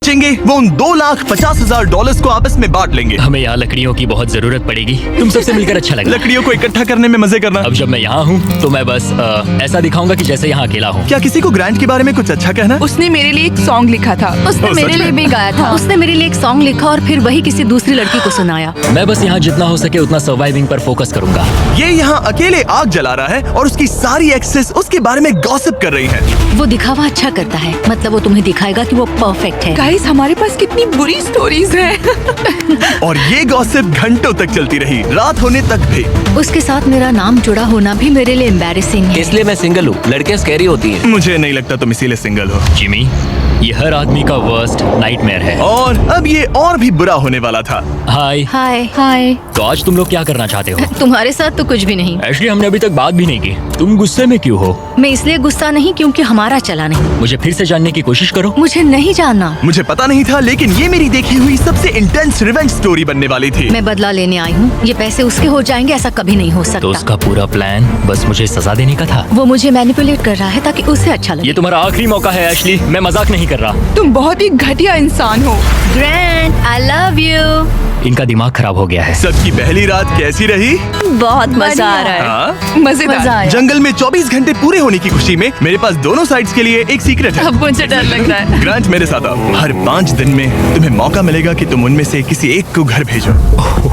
बचेंगे वो उन $2,50,000 को आपस में बांट लेंगे। हमें यहाँ लकड़ियों की बहुत जरूरत पड़ेगी। तुम सबसे मिलकर अच्छा लगा। लकड़ियों को इकट्ठा करने में मजे करना। अब जब मैं यहाँ हूँ तो मैं बस ऐसा दिखाऊंगा कि जैसे यहाँ अकेला हूँ। क्या किसी को ग्रांट के बारे में कुछ अच्छा कहना? उसने मेरे लिए एक सॉन्ग लिखा था। उसने मेरे लिए भी गाया था। उसने मेरे लिए एक सॉन्ग लिखा और फिर वही किसी दूसरी लड़की को सुनाया। मैं बस यहाँ जितना हो सके उतना सर्वाइविंग पर फोकस करूंगा। ये यहाँ अकेले आग जला रहा है और उसकी सारी एक्सेस उसके बारे में गॉसिप कर रही है। वो दिखावा अच्छा करता है, मतलब वो तुम्हें दिखाएगा कि वो परफेक्ट है। गाइस, हमारे पास कितनी बुरी स्टोरीज हैं। और ये गॉसिप घंटों तक चलती रही, रात होने तक भी। उसके साथ मेरा नाम जुड़ा होना भी मेरे लिए एम्बैरेसिंग है। इसलिए मैं सिंगल हूँ। लड़कियाँ स्कैरी होती हैं। मुझे नहीं लगता तुम इसीलिए सिंगल हो। जिमी, ये हर आदमी का वर्स्ट नाइटमेयर है। और अब ये और भी बुरा होने वाला था। हाय। हाय हाय। तो आज तुम लोग क्या करना चाहते हो? तुम्हारे साथ तो कुछ भी नहीं। एक्चुअली हमने अभी तक बात भी नहीं की। तुम गुस्से में क्यों हो? मैं इसलिए गुस्सा नहीं क्योंकि हमारा चला नहीं। मुझे फिर से जानने की कोशिश करो। मुझे नहीं जानना। मुझे पता नहीं था, लेकिन ये मेरी देखी हुई सबसे इंटेंस रिवेंज स्टोरी बनने वाली थी। मैं बदला लेने आई हूँ। ये पैसे उसके हो जाएंगे ऐसा कभी नहीं हो तो सकता। उसका पूरा प्लान बस मुझे सजा देने का था। वो मुझे मैनिपुलेट कर रहा है ताकि उसे अच्छा लगे। ये तुम्हारा आखिरी मौका है एशली, मैं मजाक नहीं कर रहा। तुम बहुत ही घटिया इंसान हो। Grand, I love you. इनका दिमाग खराब हो गया है। सबकी पहली रात कैसी रही? बहुत मजा आ रहा है। हाँ? मजेदार। मजा आया। जंगल में 24 घंटे पूरे होने की खुशी में मेरे पास दोनों साइड्स के लिए एक सीक्रेट है। अब मुझे डर लग रहा है। ग्रांट, मेरे साथ आओ। हर 5 दिन में तुम्हें मौका मिलेगा कि तुम उनमें से किसी एक को घर भेजो,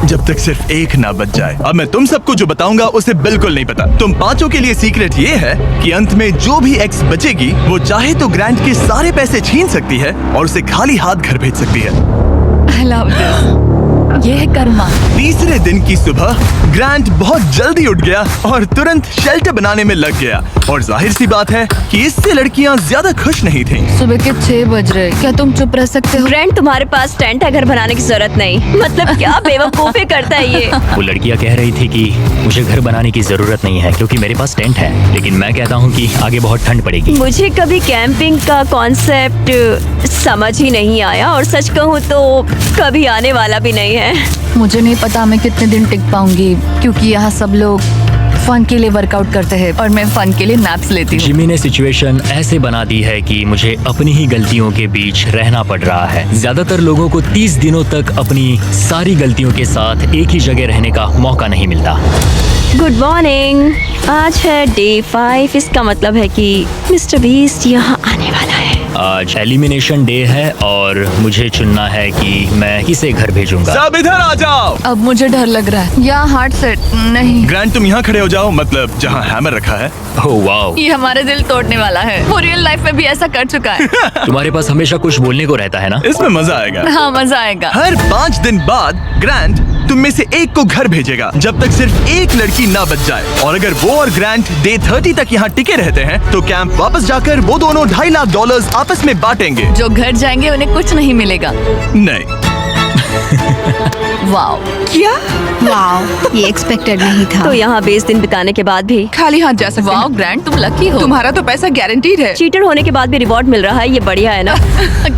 जब तक सिर्फ एक ना बच जाए। अब मैं तुम सबको जो बताऊंगा उसे बिल्कुल नहीं पता। तुम 5 के लिए सीक्रेट ये है कि अंत में जो भी एक्स बचेगी वो चाहे तो ग्रांट के सारे पैसे छीन सकती है और उसे खाली हाथ घर भेज सकती है। I love this. ये है कर्मा। तीसरे दिन की सुबह ग्रांट बहुत जल्दी उठ गया और तुरंत शेल्टर बनाने में लग गया। और जाहिर सी बात है कि इससे लड़कियां ज्यादा खुश नहीं थीं। सुबह के 6 बज रहे, क्या तुम चुप रह सकते हो? फ्रेंड, तुम्हारे पास टेंट है, घर बनाने की जरूरत नहीं। मतलब क्या बेवकूफी करता है ये। वो लड़कियां कह रही थी कि मुझे घर बनाने की जरूरत नहीं है क्योंकि मेरे पास टेंट है, लेकिन मैं कहता हूँ कि आगे बहुत ठंड पड़ेगी। मुझे कभी कैंपिंग का कॉन्सेप्ट समझ ही नहीं आया और सच कहूँ तो कभी आने वाला भी नहीं है। मुझे नहीं पता मैं कितने दिन टिक पाऊंगी, क्योंकि यहाँ सब लोग फन के लिए वर्कआउट करते हैं और मैं फन के लिए नैप्स लेती हूँ। जिमी ने सिचुएशन ऐसे बना दी है कि मुझे अपनी ही गलतियों के बीच रहना पड़ रहा है। ज्यादातर लोगों को 30 दिनों तक अपनी सारी गलतियों के साथ एक ही जगह रहने का मौका नहीं मिलता। Good morning. आज है डे 5। इसका मतलब है कि मिस्टर बीस्ट यहाँ आने वाला है। आज एलिमिनेशन डे है और मुझे चुनना है कि मैं किसे घर भेजूंगा। सब इधर आ जाओ। अब मुझे डर लग रहा है। यहाँ हार्ट सेट नहीं। ग्रांट, तुम यहाँ खड़े हो जाओ, मतलब जहाँ हैमर रखा है। ओह वाओ, ये हमारे दिल तोड़ने वाला है। वो रियल लाइफ में भी ऐसा कर चुका है। तुम्हारे पास हमेशा कुछ बोलने को रहता है ना। इसमें मजा आएगा। हाँ, मजा आएगा। हर 5 दिन बाद ग्रांट तुम में से एक को घर भेजेगा जब तक सिर्फ एक लड़की ना बच जाए। और अगर वो और ग्रांट डे 30 तक यहाँ टिके रहते हैं तो कैंप वापस जाकर वो दोनों $2.5 लाख आपस में बांटेंगे। जो घर जाएंगे उन्हें कुछ नहीं मिलेगा। नहीं। वाओ, क्या? वाओ, ये एक्सपेक्टेड नहीं था। तो यहाँ 20 दिन बिताने के बाद भी खाली हाथ जा सकते वाओ हैं। ग्रैंड, तुम लकी हो। तुम्हारा तो पैसा गारंटीड है। चीटर होने के बाद भी रिवॉर्ड मिल रहा है, ये बढ़िया है ना।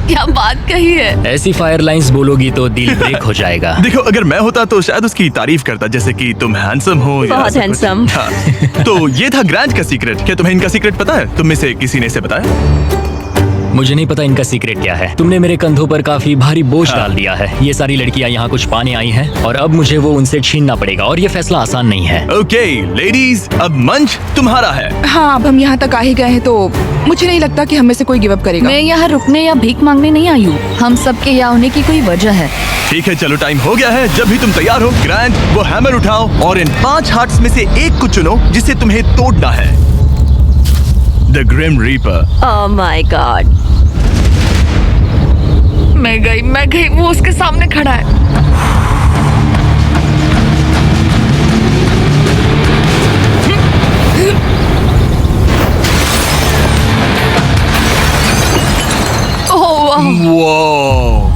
क्या बात कही है। ऐसी फायर लाइंस बोलोगी तो दिल ब्रेक हो जाएगा। देखो, अगर मैं होता तो शायद उसकी तारीफ करता, जैसे कि तुम हैंडसम हो या बहुत ऐसा कुछ। handsome। हाँ। तो ये था ग्रांट का सीक्रेट। क्या तुम्हें इनका सीक्रेट पता है? तुम में से किसी ने इसे बताया? मुझे नहीं पता इनका सीक्रेट क्या है। तुमने मेरे कंधों पर काफी भारी बोझ डाल दिया है। ये सारी लड़कियां यहाँ कुछ पाने आई हैं और अब मुझे वो उनसे छीनना पड़ेगा और ये फैसला आसान नहीं है। ओके लेडीज, अब मंच तुम्हारा है। हाँ, अब हम यहाँ तक आ ही गए हैं तो मुझे नहीं लगता कि हम में से कोई गिव अप करेगा। मैं यहाँ रुकने या भीख मांगने नहीं आई हूँ। हम सबके यहाँ होने की कोई वजह है। ठीक है, चलो टाइम हो गया है। जब भी तुम तैयार हो ग्रांट, वो हैमर उठाओ और इन 5 हार्ट्स में से एक को चुनो जिसे तुम्हें तोड़ना है। The grim reaper. Oh my god. मैं गई, वो उसके सामने खड़ा है। वो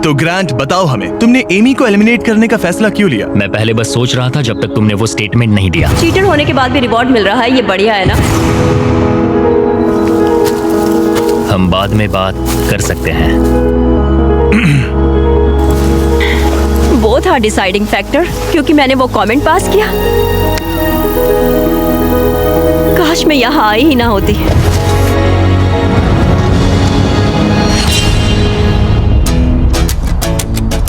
तो ग्रांट, बताओ हमें, तुमने एमी को एलिमिनेट करने का फैसला क्यों लिया? मैं पहले बस सोच रहा था जब तक तुमने वो स्टेटमेंट नहीं दिया। चीटर होने के बाद भी रिवॉर्ड मिल रहा है, ये बढ़िया है ना। हम बाद में बात कर सकते हैं। वो था डिसाइडिंग फैक्टर, क्योंकि मैंने वो कमेंट पास किया। काश मैं यहाँ आई ही ना होती।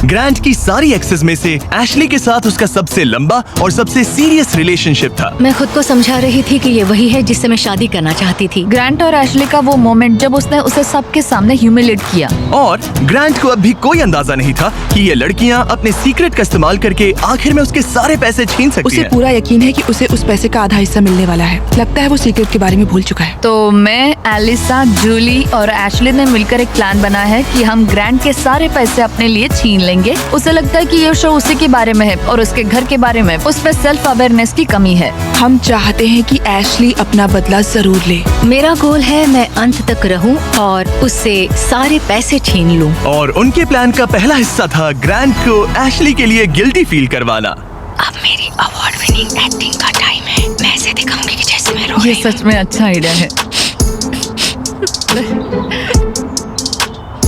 ग्रांट की सारी एक्सेस में से एशली के साथ उसका सबसे लंबा और सबसे सीरियस रिलेशनशिप था। मैं खुद को समझा रही थी कि ये वही है जिससे मैं शादी करना चाहती थी। ग्रांट और एशली का वो मोमेंट जब उसने उसे सबके सामने ह्यूमिलेट किया। और ग्रांट को अब भी कोई अंदाजा नहीं था कि ये लड़कियां अपने सीक्रेट का इस्तेमाल करके आखिर में उसके सारे पैसे छीन सकती उसे हैं। पूरा यकीन है कि उसे उस पैसे का आधा हिस्सा मिलने वाला है। लगता है वो सीक्रेट के बारे में भूल चुका है। तो मैं, एलिसा, जूली और एशली ने मिलकर एक प्लान बना है कि हम ग्रांट के सारे पैसे अपने लिए छीन लेंगे। उसे लगता है कि ये शो उसी के बारे में है और उसके घर के बारे में। उसमें सेल्फ अवेयरनेस की कमी है। हम चाहते हैं कि एशली अपना बदला जरूर ले। मेरा गोल है मैं अंत तक रहूं और उससे सारे पैसे छीन लूं। और उनके प्लान का पहला हिस्सा था ग्रांट को एशली के लिए गिल्टी फील करवाना। अब मेरी अवार्ड विनिंग एक्टिंग का टाइम है। मैं ऐसे दिखाऊंगी कि जैसे मैं रो ये रही हूं। सच में अच्छा आइडिया है।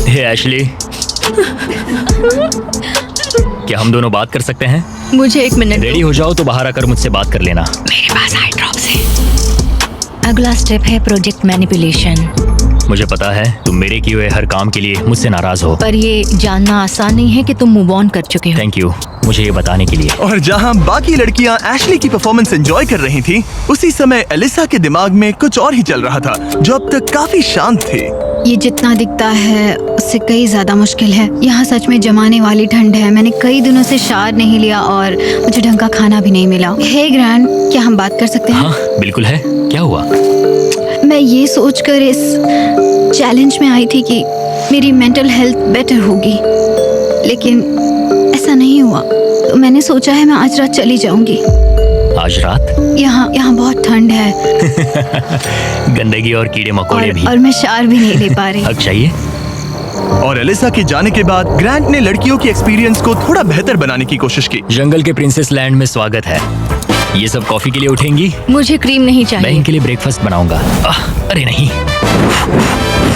हे एशली, क्या हम दोनों बात कर सकते हैं? मुझे 1 मिनट रेडी हो जाओ तो बाहर आकर मुझसे बात कर लेना। मेरे पास आई ड्रॉप्स है। अगला स्टेप है प्रोजेक्ट मैनिपुलेशन। मुझे पता है तुम मेरे किए हुए हर काम के लिए मुझसे नाराज हो। पर ये जानना आसान नहीं है कि तुम मूव ऑन कर चुके हो। थैंक यू मुझे ये बताने के लिए। और जहां बाकी लड़कियां एशली की परफॉर्मेंस एंजॉय कर रही थी, उसी समय एलिसा के दिमाग में कुछ और ही चल रहा था जो अब तक काफी शांत थे। ये जितना दिखता है उससे कई ज्यादा मुश्किल है। यहाँ सच में जमाने वाली ठंड है। मैंने कई दिनों से शावर नहीं लिया और मुझे ढंग का खाना भी नहीं मिला। हे ग्रैंड, क्या हम बात कर सकते हैं? हाँ बिल्कुल है, क्या हुआ? मैं ये सोचकर इस चैलेंज में आई थी कि मेरी मेंटल हेल्थ बेटर होगी, लेकिन ऐसा नहीं हुआ। तो मैंने सोचा है मैं आज रात चली जाऊंगी। आज रात? यहाँ बहुत ठंड है गंदगी और कीड़े मकोड़े भी। और मैं शावर भी नहीं ले पा रही। हक चाहिए। और एलिसा के जाने के बाद ग्रांट ने लड़कियों की एक्सपीरियंस को थोड़ा बेहतर बनाने की कोशिश की। जंगल के प्रिंसेस लैंड में स्वागत है। ये सब कॉफी के लिए उठेंगी? मुझे क्रीम नहीं मैं चाहिए। इनके लिए ब्रेकफास्ट बनाऊंगा। अरे नहीं,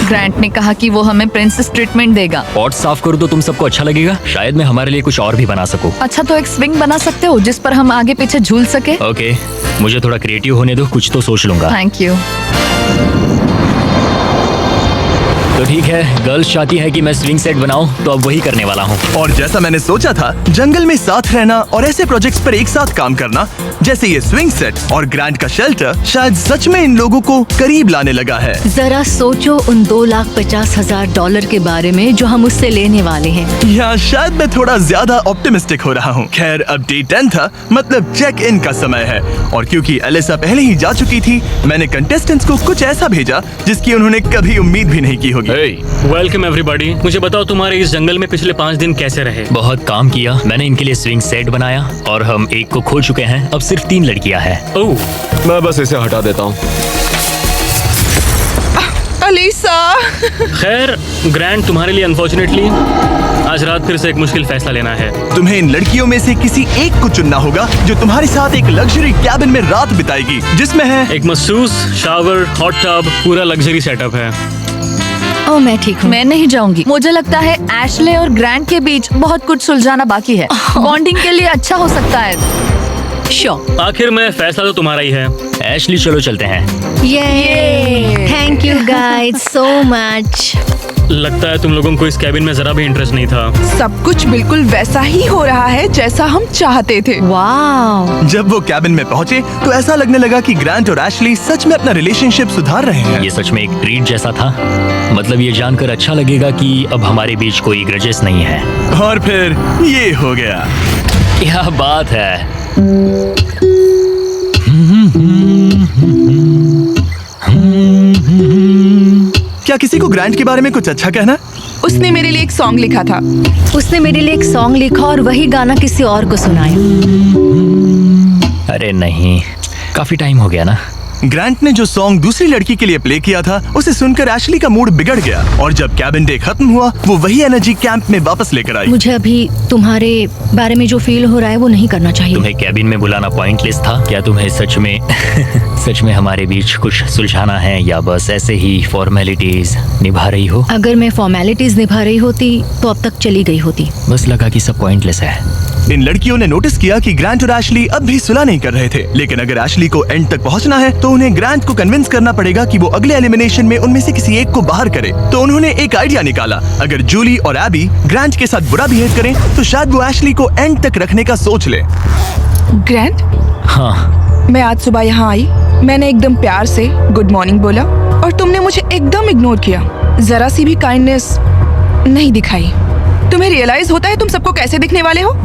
ग्रांट ने कहा कि वो हमें प्रिंसेस ट्रीटमेंट देगा। पॉट साफ कर दो, तुम सबको अच्छा लगेगा। शायद मैं हमारे लिए कुछ और भी बना सकूं। अच्छा, तो एक स्विंग बना सकते हो जिस पर हम आगे पीछे झूल सके। ओके, मुझे थोड़ा क्रिएटिव होने दो, कुछ तो सोच लूंगा। Thank you. तो ठीक है, गर्ल्स चाहती है कि मैं स्विंग सेट बनाऊं, तो अब वही करने वाला हूं। और जैसा मैंने सोचा था, जंगल में साथ रहना और ऐसे प्रोजेक्ट्स पर एक साथ काम करना जैसे ये स्विंग सेट और ग्रांट का शेल्टर शायद सच में इन लोगों को करीब लाने लगा है। जरा सोचो उन $2,50,000 के बारे में जो हम उससे लेने वाले हैं। या शायद मैं थोड़ा ज्यादा ऑप्टिमिस्टिक हो रहा हूँ। खैर, अब डे 10 था, मतलब चेक इन का समय है। और क्योंकि एलिसा पहले ही जा चुकी थी, मैंने कंटेस्टेंट्स को कुछ ऐसा भेजा जिसकी उन्होंने कभी उम्मीद भी नहीं की होगी। Welcome everybody. मुझे बताओ तुम्हारे इस जंगल में पिछले 5 दिन कैसे रहे? बहुत काम किया। मैंने इनके लिए स्विंग सेट बनाया और हम एक को खो चुके हैं। अब सिर्फ 3 लड़कियां हैं। ओह, मैं बस इसे हटा देता हूँ। एलिसा, खैर ग्रैंड, तुम्हारे लिए अनफॉर्चुनेटली आज रात फिर से एक मुश्किल फैसला लेना है। तुम्हें इन लड़कियों में से किसी एक को चुनना होगा जो तुम्हारे साथ एक लग्जरी कैबिन में रात बिताएगी, जिसमें है एक मसूस, शावर, हॉट टब, पूरा लग्जरी सेटअप है। ओह, मैं ठीक हूँ। मैं नहीं जाऊंगी। मुझे लगता है एशले और ग्रांट के बीच बहुत कुछ सुलझाना बाकी है। बॉन्डिंग के लिए अच्छा हो सकता है। श्योर। आखिर में फैसला तो तुम्हारा ही है। एशली, चलो चलते हैं। ये thank you guys so much. लगता है तुम लोगों को इस कैबिन में जरा भी इंटरेस्ट नहीं था। सब कुछ बिल्कुल वैसा ही हो रहा है जैसा हम चाहते थे। वाह, जब वो कैबिन में पहुंचे तो ऐसा लगने लगा कि ग्रांट और एशली सच में अपना रिलेशनशिप सुधार रहे हैं। ये सच में एक ट्रीट जैसा था। मतलब ये जानकर अच्छा लगेगा कि अब हमारे बीच कोई ग्रजेस नहीं है। और फिर ये हो गया। क्या बात है। क्या किसी को ग्रांट के बारे में कुछ अच्छा कहना? उसने मेरे लिए एक सॉन्ग लिखा था। उसने मेरे लिए एक सॉन्ग लिखा और वही गाना किसी और को सुनाया। अरे नहीं, काफी टाइम हो गया ना। ग्रांट ने जो सॉन्ग दूसरी लड़की के लिए प्ले किया था, उसे सुनकर एशली का मूड बिगड़ गया और जब कैबिन डे खत्म हुआ, वो वही एनर्जी कैंप में वापस लेकर आई। मुझे अभी तुम्हारे बारे में जो फील हो रहा है वो नहीं करना चाहिए। तुम्हें कैबिन में बुलाना पॉइंटलेस था? क्या तुम्हें सच में सच में हमारे बीच कुछ सुलझाना है या बस ऐसे ही फॉर्मेलिटीज निभा रही हो? अगर मैं फॉर्मेलिटीज निभा रही होती तो अब तक चली गई होती। बस लगा कि सब पॉइंटलेस है। इन लड़कियों ने नोटिस किया कि ग्रांट और एशली अब भी सुलह नहीं कर रहे थे, लेकिन अगर एशली को एंड तक पहुंचना है तो उन्हें ग्रांट को कन्विंस करना पड़ेगा कि वो अगले एलिमिनेशन में उनमें से किसी एक को बाहर करे। तो उन्होंने एक आइडिया निकाला, अगर जूली और एबी ग्रांट के साथ बुरा बिहेव करें तो शायद वो एशली को एंड तक रखने का सोच ले। ग्रैंड, हाँ, मैं आज सुबह यहाँ आई, मैंने एकदम प्यार से गुड मॉर्निंग बोला और तुमने मुझे एकदम इग्नोर किया, जरा सी भी काइंडनेस नहीं दिखाई। तुम्हें रियलाइज होता है तुम सबको कैसे दिखने वाले हो?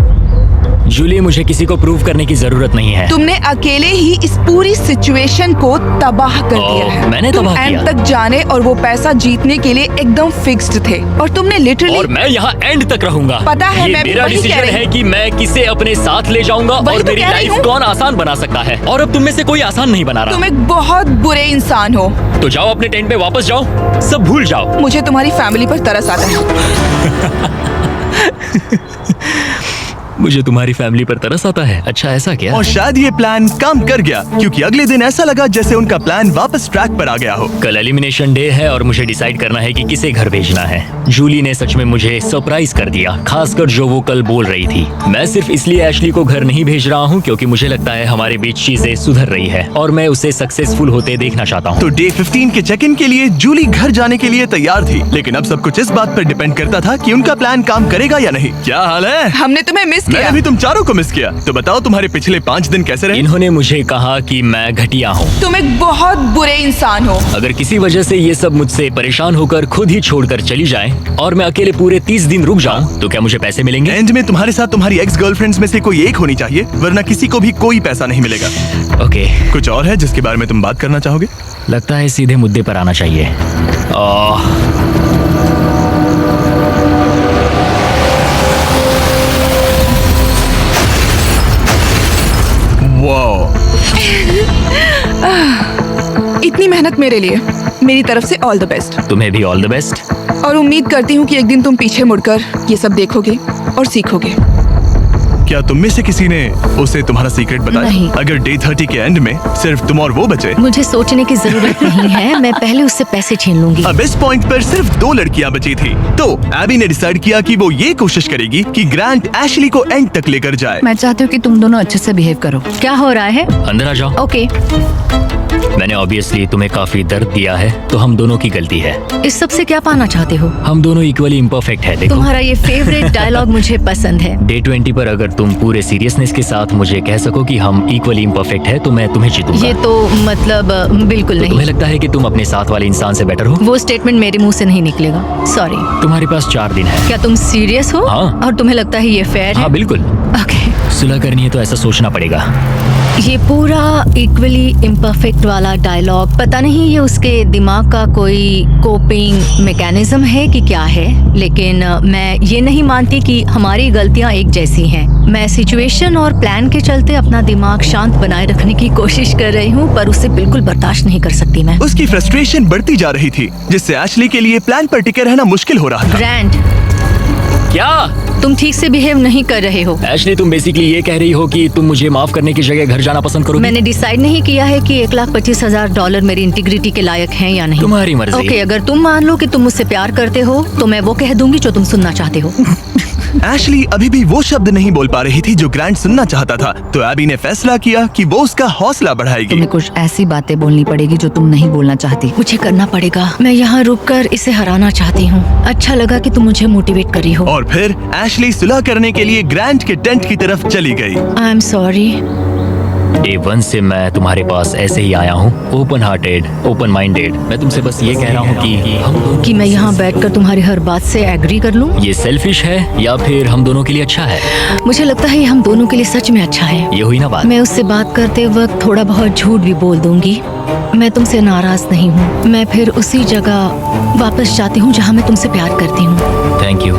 जूली, मुझे किसी को प्रूव करने की जरूरत नहीं है। तुमने अकेले ही इस पूरी सिचुएशन को तबाह कर दिया है। मैंने तुम तबाह एंड किया? तक जाने और वो पैसा जीतने के लिए एकदम फिक्स्ड थे और तुमने लिटरली। और मैं यहाँ एंड तक रहूंगा। पता है, ये मैं भी मेरा वही कह डिसीजन रही है हूँ। कि मैं किसे अपने साथ ले जाऊंगा वही और तो मेरी कह रही लाइफ हूँ। कौन आसान बना सकता है। और अब तुम में से कोई आसान नहीं बना रहा। तुम एक बहुत बुरे इंसान हो। तो जाओ अपने टेंट पे वापस जाओ, सब भूल जाओ। मुझे तुम्हारी फैमिली पर तरस आता है। मुझे तुम्हारी फैमिली पर तरस आता है। अच्छा, ऐसा क्या? और शायद ये प्लान काम कर गया, क्योंकि अगले दिन ऐसा लगा जैसे उनका प्लान वापस ट्रैक पर आ गया हो। कल एलिमिनेशन डे है और मुझे डिसाइड करना है कि किसे घर भेजना है। जूली ने सच में मुझे सरप्राइज कर दिया, खासकर जो वो कल बोल रही थी। मैं सिर्फ इसलिए एशली को घर नहीं भेज रहा हूँ क्योंकि मुझे लगता है हमारे बीच चीजें सुधर रही है और मैं उसे सक्सेसफुल होते देखना चाहता हूँ। तो डे 15 के चेक इन के लिए जूली घर जाने के लिए तैयार थी, लेकिन अब सब कुछ इस बात पर डिपेंड करता था कि उनका प्लान काम करेगा या नहीं। क्या हाल है? हमने तुम्हें मिस किया। मैंने भी तुम चारों को मिस किया। तो बताओ तुम्हारे पिछले 5 दिन कैसे रहे? इन्होंने मुझे कहा कि मैं घटिया हूँ। तुम एक बहुत बुरे इंसान हो। अगर किसी वजह से ये सब मुझसे परेशान होकर खुद ही छोड़कर चली जाएं और मैं अकेले पूरे 30 दिन रुक जाऊं तो क्या मुझे पैसे मिलेंगे? एंड में तुम्हारे साथ तुम्हारी एक्स गर्लफ्रेंड्स में से कोई एक होनी चाहिए, वरना किसी को भी कोई पैसा नहीं मिलेगा। ओके, कुछ और है जिसके बारे में तुम बात करना चाहोगे? लगता है सीधे मुद्दे पर आना चाहिए। वाह, इतनी मेहनत मेरे लिए, मेरी तरफ से ऑल द बेस्ट। तुम्हें भी ऑल द बेस्ट। और उम्मीद करती हूँ कि एक दिन तुम पीछे मुड़कर ये सब देखोगे और सीखोगे। क्या तुम में से किसी ने उसे तुम्हारा सीक्रेट बताया? नहीं। अगर डे 30 के एंड में सिर्फ तुम और वो बचे? मुझे सोचने की जरूरत नहीं है, मैं पहले उससे पैसे छीन लूंगी। अब इस पॉइंट पर सिर्फ 2 लड़कियां बची थी, तो एबी ने डिसाइड किया कि वो ये कोशिश करेगी कि ग्रांट एशली को एंड तक लेकर जाए। मैं चाहती हूँ कि तुम दोनों अच्छे से बिहेव करो। क्या हो रहा है? अंदर आ जाओ। ओके, मैंने ऑब्वियसली तुम्हें काफी दर्द दिया है, तो हम दोनों की गलती है। इस सब से क्या पाना चाहते हो? हम दोनों इक्वली इम्परफेक्ट है। देखो, तुम्हारा ये फेवरेट डायलॉग मुझे पसंद है। डे 20 पर अगर तुम पूरे सीरियसनेस के साथ मुझे कह सको कि हम इक्वली इम्परफेक्ट है तो मैं तुम्हें जीतूंगा। ये तो मतलब बिल्कुल तो नहीं। तुम्हें लगता है कि तुम अपने साथ वाले इंसान से बेटर हो? वो स्टेटमेंट मेरे मुंह से नहीं निकलेगा, सॉरी। तुम्हारे पास 4 दिन है। क्या तुम सीरियस हो? हाँ। और तुम्हें लगता है ये फेयर है? हाँ बिल्कुल। ओके। सुलह करनी है तो ऐसा सोचना पड़ेगा। ये पूरा इक्वली इम्परफेक्ट वाला डायलॉग, पता नहीं ये उसके दिमाग का कोई कोपिंग मैकेनिज्म है कि क्या है, लेकिन मैं ये नहीं मानती कि हमारी गलतियां एक जैसी हैं। मैं सिचुएशन और प्लान के चलते अपना दिमाग शांत बनाए रखने की कोशिश कर रही हूँ, पर उसे बिल्कुल बर्दाश्त नहीं कर सकती मैं। उसकी फ्रस्ट्रेशन बढ़ती जा रही थी, जिससे एशली के लिए प्लान पर टिके रहना मुश्किल हो रहा था। ग्रैंड, क्या तुम ठीक से बिहेव नहीं कर रहे हो। एशली, तुम बेसिकली ये कह रही हो कि तुम मुझे माफ करने की जगह घर जाना पसंद करोगी? मैंने डिसाइड नहीं किया है कि $1,25,000 मेरी इंटीग्रिटी के लायक हैं या नहीं। तुम्हारी मर्जी। ओके, अगर तुम मान लो कि तुम मुझसे प्यार करते हो तो मैं वो कह दूंगी जो तुम सुनना चाहते हो। एशली अभी भी वो शब्द नहीं बोल पा रही थी जो ग्रांट सुनना चाहता था, तो एबी ने फैसला किया कि वो उसका हौसला बढ़ाएगी। तुम्हें कुछ ऐसी बातें बोलनी पड़ेगी जो तुम नहीं बोलना चाहती। मुझे करना पड़ेगा, मैं यहाँ रुककर इसे हराना चाहती हूँ। अच्छा लगा कि तुम मुझे मोटिवेट कर रही हो। और फिर एशली सुलह करने के लिए ग्रांट के टेंट की तरफ चली गई। I am sorry. डे 1 से मैं तुम्हारे पास ऐसे ही आया हूँ, ओपन हार्टेड, ओपन माइंडेड। मैं तुमसे बस ये कह रहा हूँ कि मैं यहाँ बैठकर तुम्हारी हर बात से एग्री कर लूँ। ये सेल्फिश है या फिर हम दोनों के लिए अच्छा है? मुझे लगता है हम दोनों के लिए सच में अच्छा है। ये हुई ना बात। मैं उससे बात करते वक्त थोड़ा बहुत झूठ भी बोल दूंगी। मैं तुमसे नाराज नहीं हूँ। मैं फिर उसी जगह वापस जाती हूँ जहाँ मैं तुमसे प्यार करती हूँ। थैंक यू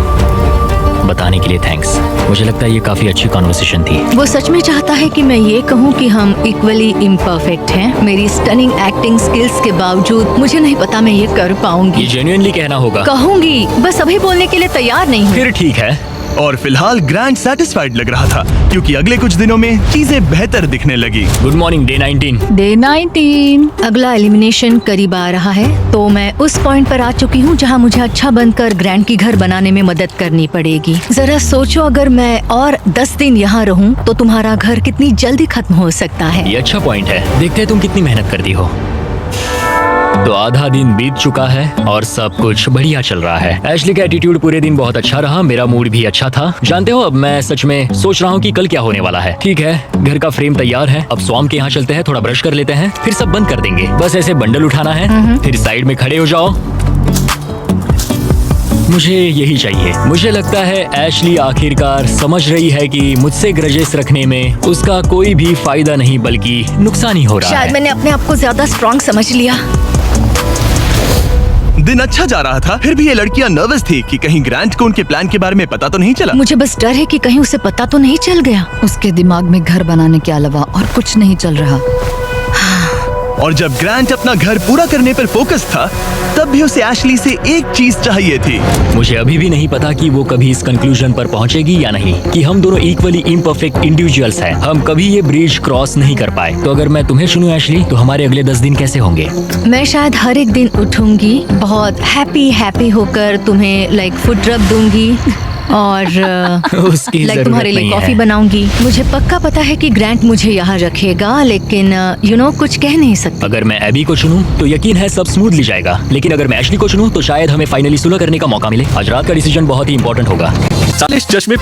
बताने के लिए, थैंक्स। मुझे लगता है ये काफी अच्छी कॉन्वर्सेशन थी। वो सच में चाहता है कि मैं ये कहूँ कि हम इक्वली इम्परफेक्ट हैं। मेरी स्टनिंग एक्टिंग स्किल्स के बावजूद मुझे नहीं पता मैं ये कर पाऊंगी। ये जेन्युइनली कहना होगा। कहूंगी, बस अभी बोलने के लिए तैयार नहीं हूँ। फिर ठीक है, और फिलहाल ग्रैंड सेटिस्फाइड लग रहा था क्योंकि अगले कुछ दिनों में चीजें बेहतर दिखने लगी। Good morning day 19। डे 19। अगला एलिमिनेशन करीब आ रहा है, तो मैं उस पॉइंट पर आ चुकी हूँ जहाँ मुझे अच्छा बनकर ग्रैंड की घर बनाने में मदद करनी पड़ेगी। जरा सोचो, अगर मैं और 10 दिन यहाँ रहूँ तो तुम्हारा घर कितनी जल्दी खत्म हो सकता है। ये अच्छा पॉइंट है। देखते हैं तुम कितनी मेहनत करती हो। तो आधा दिन बीत चुका है और सब कुछ बढ़िया चल रहा है। एशली का एटीट्यूड पूरे दिन बहुत अच्छा रहा, मेरा मूड भी अच्छा था। जानते हो, अब मैं सच में सोच रहा हूँ कि कल क्या होने वाला है। ठीक है, घर का फ्रेम तैयार है, अब स्वाम के यहाँ चलते हैं, थोड़ा ब्रश कर लेते हैं, फिर सब बंद कर देंगे। बस ऐसे बंडल उठाना है, फिर साइड में खड़े हो जाओ। मुझे यही चाहिए। मुझे लगता है एशली आखिरकार समझ रही है कि मुझसे ग्रजेस रखने में उसका कोई भी फायदा नहीं बल्कि नुकसान ही हो रहा शायद है। मैंने अपने आप को ज्यादा स्ट्रॉन्ग समझ लिया। दिन अच्छा जा रहा था, फिर भी ये लड़कियां नर्वस थी कि कहीं ग्रैंट को उनके प्लान के बारे में पता तो नहीं चला। मुझे बस डर है कि कहीं उसे पता तो नहीं चल गया। उसके दिमाग में घर बनाने के अलावा और कुछ नहीं चल रहा। और जब ग्रैंट अपना घर पूरा करने पर फोकस था, तब भी उसे एशली से एक चीज चाहिए थी। मुझे अभी भी नहीं पता कि वो कभी इस कंक्लूजन पर पहुंचेगी या नहीं कि हम दोनों इक्वली इम्परफेक्ट इंडिविजुअल्स हैं। हम कभी ये ब्रिज क्रॉस नहीं कर पाए। तो अगर मैं तुम्हें चुनूं एशली, तो हमारे अगले 10 दिन कैसे होंगे? मैं शायद हर एक दिन उठूंगी, बहुत हैप्पी होकर तुम्हें लाइक फूड रब दूंगी और उसकी लाइक तुम्हारे जरूरत लिए नहीं कॉफी है। बनाऊंगी। मुझे पक्का पता है कि ग्रैंट मुझे यहाँ रखेगा, लेकिन कुछ कह नहीं सकता। अगर मैं एबी को चुनूं तो यकीन है सब स्मूथली जाएगा, लेकिन अगर मैं एशली को चुनूं तो शायद हमें फाइनली सुलह करने का मौका मिले। आज रात का डिसीजन बहुत ही इंपॉर्टेंट होगा। साले इस चश्मे